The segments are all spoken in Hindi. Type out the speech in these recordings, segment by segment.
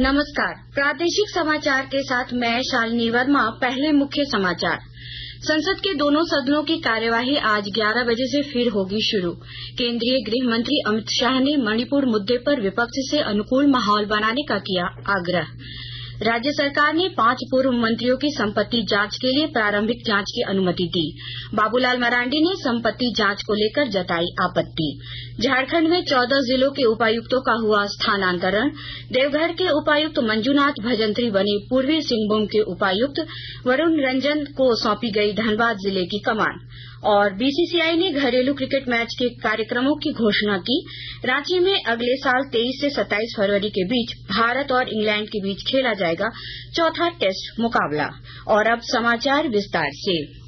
नमस्कार, प्रादेशिक समाचार के साथ मैं शालिनी वर्मा। पहले मुख्य समाचार। संसद के दोनों सदनों की कार्यवाही आज 11 बजे से फिर होगी शुरू। केंद्रीय गृह मंत्री अमित शाह ने मणिपुर मुद्दे पर विपक्ष से अनुकूल माहौल बनाने का किया आग्रह। राज्य सरकार ने 5 पूर्व मंत्रियों की संपत्ति जांच के लिए प्रारंभिक जांच की अनुमति दी। बाबूलाल मरांडी ने संपत्ति जांच को लेकर जताई आपत्ति। झारखंड में 14 जिलों के उपायुक्तों का हुआ स्थानांतरण। देवघर के उपायुक्त मंजूनाथ भजंत्री बने पूर्वी सिंहभूम के उपायुक्त। वरुण रंजन को सौंपी गई धनबाद जिले की कमान। और बीसीसीआई ने घरेलू क्रिकेट मैच के कार्यक्रमों की घोषणा की। रांची में अगले साल 23 से 27 फरवरी के बीच भारत और इंग्लैंड के बीच खेला जाएगा चौथा टेस्ट मुकाबला। और अब समाचार विस्तार से।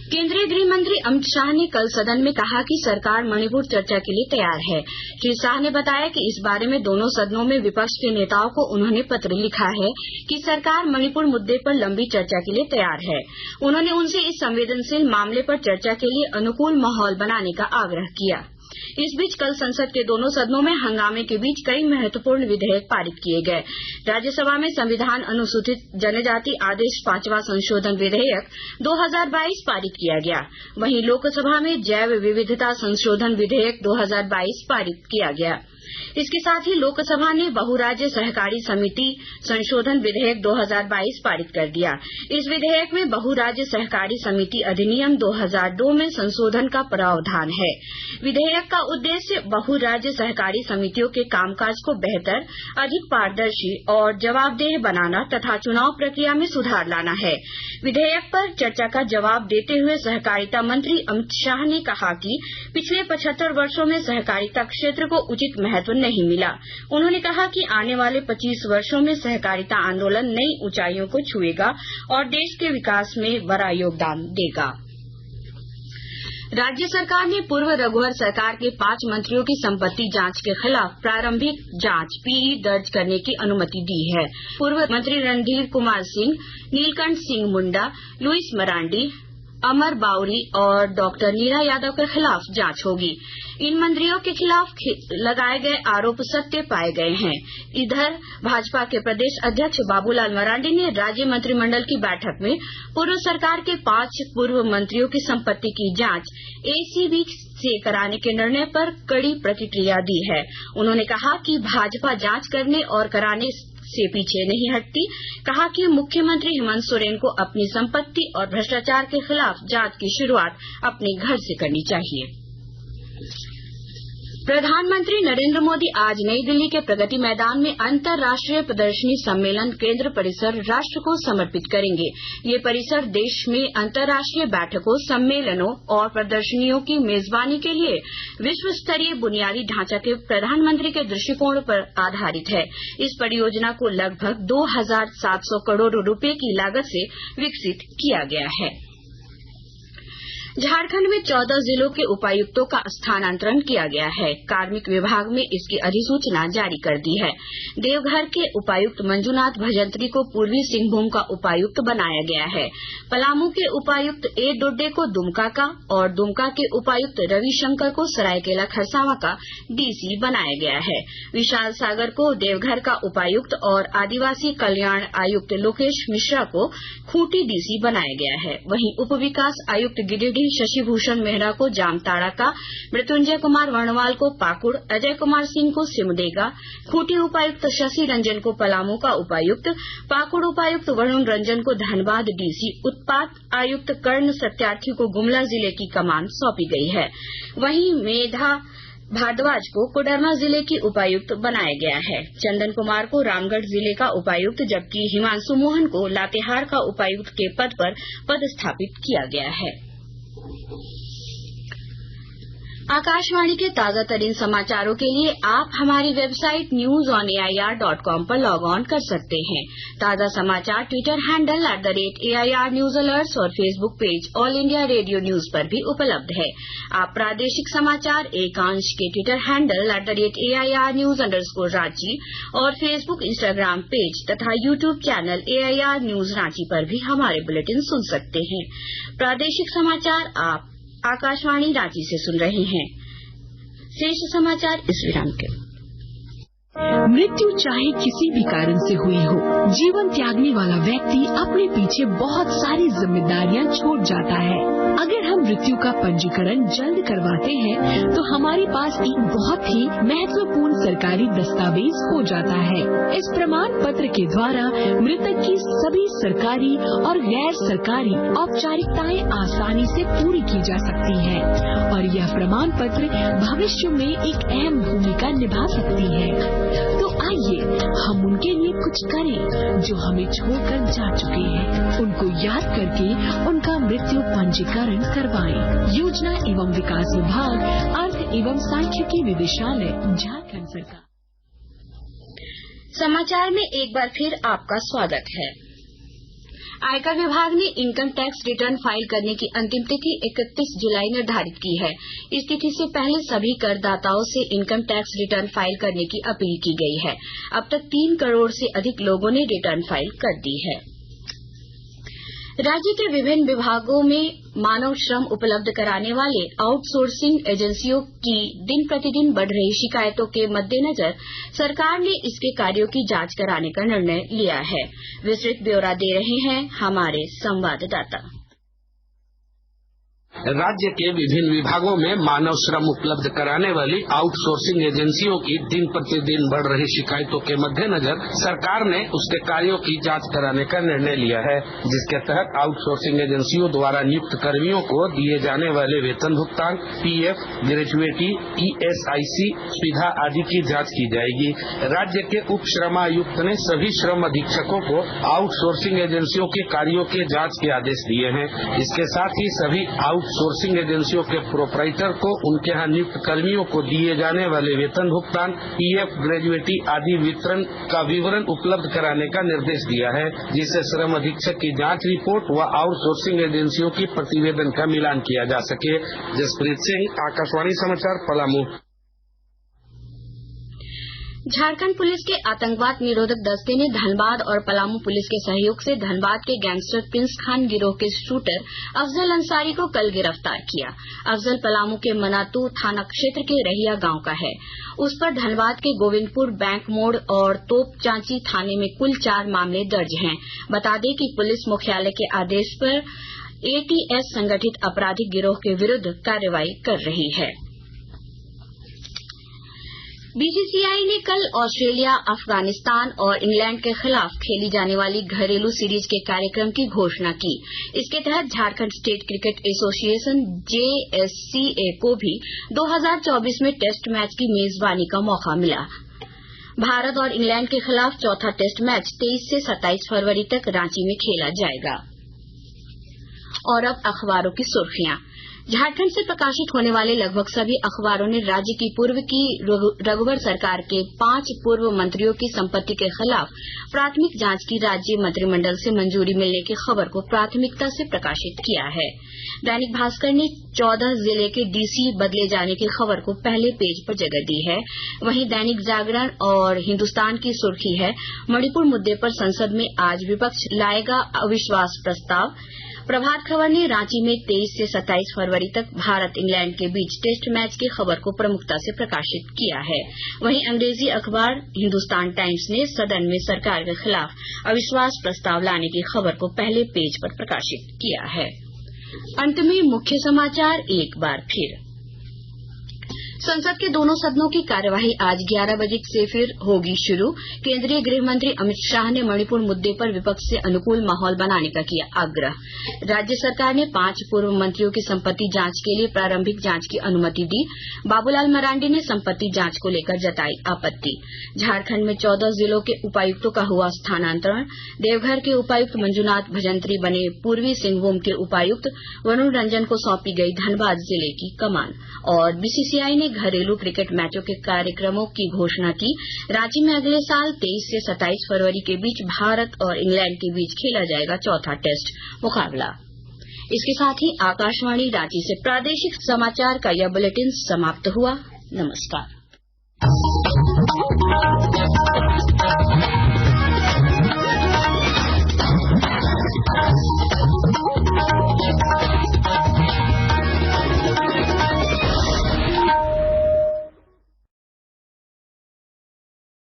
केंद्रीय गृह मंत्री अमित शाह ने कल सदन में कहा कि सरकार मणिपुर चर्चा के लिए तैयार है। श्री शाह ने बताया कि इस बारे में दोनों सदनों में विपक्ष के नेताओं को उन्होंने पत्र लिखा है कि सरकार मणिपुर मुद्दे पर लंबी चर्चा के लिए तैयार है। उन्होंने उनसे इस संवेदनशील मामले पर चर्चा के लिए अनुकूल माहौल बनाने का आग्रह किया। इस बीच कल संसद के दोनों सदनों में हंगामे के बीच कई महत्वपूर्ण विधेयक पारित किए गए। राज्यसभा में संविधान अनुसूचित जनजाति आदेश 5वां संशोधन विधेयक 2022 पारित किया गया। वहीं लोकसभा में जैव विविधता संशोधन विधेयक 2022 पारित किया गया। इसके साथ ही लोकसभा ने बहुराज्य सहकारी समिति संशोधन विधेयक 2022 पारित कर दिया। इस विधेयक में बहुराज्य सहकारी समिति अधिनियम 2002 में संशोधन का प्रावधान है। विधेयक का उद्देश्य बहुराज्य सहकारी समितियों के कामकाज को बेहतर, अधिक पारदर्शी और जवाबदेह बनाना तथा चुनाव प्रक्रिया में सुधार लाना है। विधेयक पर चर्चा का जवाब देते हुए सहकारिता मंत्री अमित शाह ने कहा कि पिछले 75 वर्षों में सहकारिता क्षेत्र को उचित महत्व नहीं मिला। उन्होंने कहा कि आने वाले 25 वर्षों में सहकारिता आंदोलन नई ऊंचाइयों को छुएगा और देश के विकास में बड़ा योगदान देगा। राज्य सरकार ने पूर्व रघुवर सरकार के 5 मंत्रियों की संपत्ति जांच के खिलाफ प्रारंभिक जांच पीई दर्ज करने की अनुमति दी है। पूर्व मंत्री रणधीर कुमार सिंह, नीलकंठ सिंह मुंडा, लुईस मरांडी, अमर बाउरी और डॉक्टर नीरा यादव के खिलाफ जांच होगी। इन मंत्रियों के खिलाफ लगाए गए आरोप सत्य पाए गए हैं। इधर भाजपा के प्रदेश अध्यक्ष बाबूलाल मरांडी ने राज्य मंत्रिमंडल की बैठक में पूर्व सरकार के 5 पूर्व मंत्रियों की संपत्ति की जांच एसीबी से कराने के निर्णय पर कड़ी प्रतिक्रिया दी है। उन्होंने कहा कि भाजपा जांच करने और कराने से पीछे नहीं हटती। कहा कि मुख्यमंत्री हेमंत सोरेन को अपनी संपत्ति और भ्रष्टाचार के खिलाफ जांच की शुरुआत अपने घर से करनी चाहिए। प्रधानमंत्री नरेंद्र मोदी आज नई दिल्ली के प्रगति मैदान में अंतर्राष्ट्रीय प्रदर्शनी सम्मेलन केंद्र परिसर राष्ट्र को समर्पित करेंगे। ये परिसर देश में अंतर्राष्ट्रीय बैठकों, सम्मेलनों और प्रदर्शनियों की मेजबानी के लिए विश्व स्तरीय बुनियादी ढांचा के प्रधानमंत्री के दृष्टिकोण पर आधारित है। इस परियोजना को लगभग 2700 करोड़ रुपए की लागत से विकसित किया गया है। झारखंड में 14 जिलों के उपायुक्तों का स्थानांतरण किया गया है। कार्मिक विभाग में इसकी अधिसूचना जारी कर दी है। देवघर के उपायुक्त मंजूनाथ भजंत्री को पूर्वी सिंहभूम का उपायुक्त बनाया गया है। पलामू के उपायुक्त ए डोडे को दुमका का और दुमका के उपायुक्त रविशंकर को सरायकेला खरसावां का डीसी बनाया गया है। विशाल सागर को देवघर का उपायुक्त और आदिवासी कल्याण आयुक्त लोकेश मिश्रा को खूंटी डीसी बनाया गया है। वहीं उप विकास आयुक्त गिरिडीह शशिभूषण मेहरा को जामताड़ा का, मृत्युंजय कुमार वर्णवाल को पाकुड़, अजय कुमार सिंह को सिमडेगा, खूंटी उपायुक्त शशि रंजन को पलामू का उपायुक्त, पाकुड़ उपायुक्त वरुण रंजन को धनबाद डीसी, उत्पाद आयुक्त कर्ण सत्यार्थी को गुमला जिले की कमान सौंपी गई है। वहीं मेधा भारद्वाज को कोडरमा जिले की उपायुक्त बनाया गया है। चंदन कुमार को रामगढ़ जिले का उपायुक्त जबकि हिमांशु मोहन को लातेहार का उपायुक्त के पद पर पदस्थापित किया गया है। आकाशवाणी के ताजा तरीन समाचारों के लिए आप हमारी वेबसाइट newsonair.com पर लॉग ऑन कर सकते हैं। ताजा समाचार ट्विटर हैंडल @AIRNewsAlerts और Facebook page all India radio news पर भी उपलब्ध है। आप प्रादेशिक समाचार एकांश के ट्विटर हैंडल @AIRNews_Ranchi और फेसबुक, इंस्टाग्राम पेज तथा YouTube channel AIR news Ranchi पर भी हमारे बुलेटिन सुन सकते हैं। प्रादेशिक समाचार आप आकाशवाणी रांची से सुन रहे हैं। शेष समाचार इस विराम के। मृत्यु चाहे किसी भी कारण से हुई हो, जीवन त्यागने वाला व्यक्ति अपने पीछे बहुत सारी जिम्मेदारियां छोड़ जाता है। अगर हम मृत्यु का पंजीकरण जल्द करवाते हैं तो हमारे पास एक बहुत ही महत्वपूर्ण सरकारी दस्तावेज हो जाता है। इस प्रमाण पत्र के द्वारा मृतक की सभी सरकारी और गैर सरकारी औपचारिकताएं आसानी से पूरी की जा सकती हैं और यह प्रमाण पत्र भविष्य में एक अहम भूमिका निभा सकती है। तो आइए हम उनके लिए कुछ करें जो हमें छोड़कर जा चुके हैं। उनको याद करके उनका मृत्यु पंजीकरण करवाएं। योजना एवं विकास विभाग, अर्थ एवं सांख्यिकी निदेशालय, झारखंड सरकार। समाचार में एक बार फिर आपका स्वागत है। आयकर विभाग ने इनकम टैक्स रिटर्न फाइल करने की अंतिम तिथि 31 जुलाई निर्धारित की है। इस तिथि से पहले सभी करदाताओं से इनकम टैक्स रिटर्न फाइल करने की अपील की गई है। अब तक 3 करोड़ से अधिक लोगों ने रिटर्न फाइल कर दी है। राज्य के विभिन्न विभागों में मानव श्रम उपलब्ध कराने वाले आउटसोर्सिंग एजेंसियों की दिन प्रतिदिन बढ़ रही शिकायतों के मद्देनजर सरकार ने इसके कार्यों की जांच कराने का निर्णय लिया है। विस्तृत ब्यौरा दे रहे हैं हमारे संवाददाता। राज्य के विभिन्न विभागों में मानव श्रम उपलब्ध कराने वाली आउटसोर्सिंग एजेंसियों की दिन प्रतिदिन बढ़ रही शिकायतों के मद्देनजर सरकार ने उसके कार्यों की जांच कराने का निर्णय लिया है, जिसके तहत आउटसोर्सिंग एजेंसियों द्वारा नियुक्त कर्मियों को दिए जाने वाले वेतन भुगतान, पीएफ, ग्रेजुएटी, ईएसआईसी सुविधा आदि की जांच की जाएगी। राज्य के उप श्रमायुक्त ने सभी श्रम अधीक्षकों को आउटसोर्सिंग एजेंसियों के कार्यों के जांच के आदेश दिए हैं। इसके साथ ही सभी आउटसोर्सिंग एजेंसियों के प्रोपराइटर को उनके यहाँ नियुक्त कर्मियों को दिए जाने वाले वेतन भुगतान, पीएफ, ग्रेजुएटी आदि वितरण का विवरण उपलब्ध कराने का निर्देश दिया है, जिससे श्रम अधीक्षक की जांच रिपोर्ट व आउटसोर्सिंग एजेंसियों की प्रतिवेदन का मिलान किया जा सके। जसप्रीत सिंह, आकाशवाणी समाचार, पलामू। झारखंड पुलिस के आतंकवाद निरोधक दस्ते ने धनबाद और पलामू पुलिस के सहयोग से धनबाद के गैंगस्टर प्रिंस खान गिरोह के शूटर अफजल अंसारी को कल गिरफ्तार किया। अफजल पलामू के मनातू थाना क्षेत्र के रहिया गांव का है। उस पर धनबाद के गोविंदपुर बैंक मोड़ और तोप चांची थाने में कुल 4 मामले दर्ज हैं। बता दें कि पुलिस मुख्यालय के आदेश पर एटीएस संगठित आपराधिक गिरोह के विरुद्ध कार्रवाई कर रही है। बीसीसीआई ने कल ऑस्ट्रेलिया, अफगानिस्तान और इंग्लैंड के खिलाफ खेली जाने वाली घरेलू सीरीज के कार्यक्रम की घोषणा की। इसके तहत Jharkhand state cricket association JSCA को भी 2024 में टेस्ट मैच की मेजबानी का मौका मिला। भारत और इंग्लैंड के खिलाफ चौथा टेस्ट मैच 23 से 27 फरवरी तक रांची में खेला जाएगा। और अब अखबारों की सुर्खियां। झारखंड से प्रकाशित होने वाले लगभग सभी अखबारों ने राज्य की पूर्व की रघुवर सरकार के 5 पूर्व मंत्रियों की संपत्ति के खिलाफ प्राथमिक जांच की राज्य मंत्रिमंडल से मंजूरी मिलने की खबर को प्राथमिकता से प्रकाशित किया है। दैनिक भास्कर ने 14 जिले के डीसी बदले जाने की खबर को पहले पेज पर जगह दी है। वहीं दैनिक जागरण और हिन्दुस्तान की सुर्खी है, मणिपुर मुद्दे पर संसद में आज विपक्ष लाएगा अविश्वास प्रस्ताव। प्रभात खबर ने रांची में 23 से 27 फरवरी तक भारत इंग्लैंड के बीच टेस्ट मैच की खबर को प्रमुखता से प्रकाशित किया है। वहीं अंग्रेजी अखबार हिन्दुस्तान टाइम्स ने सदन में सरकार के खिलाफ अविश्वास प्रस्ताव लाने की खबर को पहले पेज पर प्रकाशित किया है। अंत में मुख्य समाचार एक बार फिर। संसद के दोनों सदनों की कार्यवाही आज 11 बजे से फिर होगी शुरू। केंद्रीय गृह मंत्री अमित शाह ने मणिपुर मुद्दे पर विपक्ष से अनुकूल माहौल बनाने का किया आग्रह। राज्य सरकार ने 5 पूर्व मंत्रियों की संपत्ति जांच के लिए प्रारंभिक जांच की अनुमति दी। बाबूलाल मरांडी ने संपत्ति जांच को लेकर जताई आपत्ति। झारखंड में 14 जिलों के उपायुक्तों का हुआ स्थानांतरण। देवघर के उपायुक्त मंजुनाथ भजंत्री बने पूर्वी सिंहभूम के उपायुक्त। वरुण रंजन को सौंपी गई धनबाद जिले की कमान। और बीसीसीआई ने घरेलू क्रिकेट मैचों के कार्यक्रमों की घोषणा की। रांची में अगले साल 23 से 27 फरवरी के बीच भारत और इंग्लैंड के बीच खेला जाएगा चौथा टेस्ट मुकाबला। इसके साथ ही आकाशवाणी रांची से प्रादेशिक समाचार का यह बुलेटिन समाप्त हुआ। नमस्कार।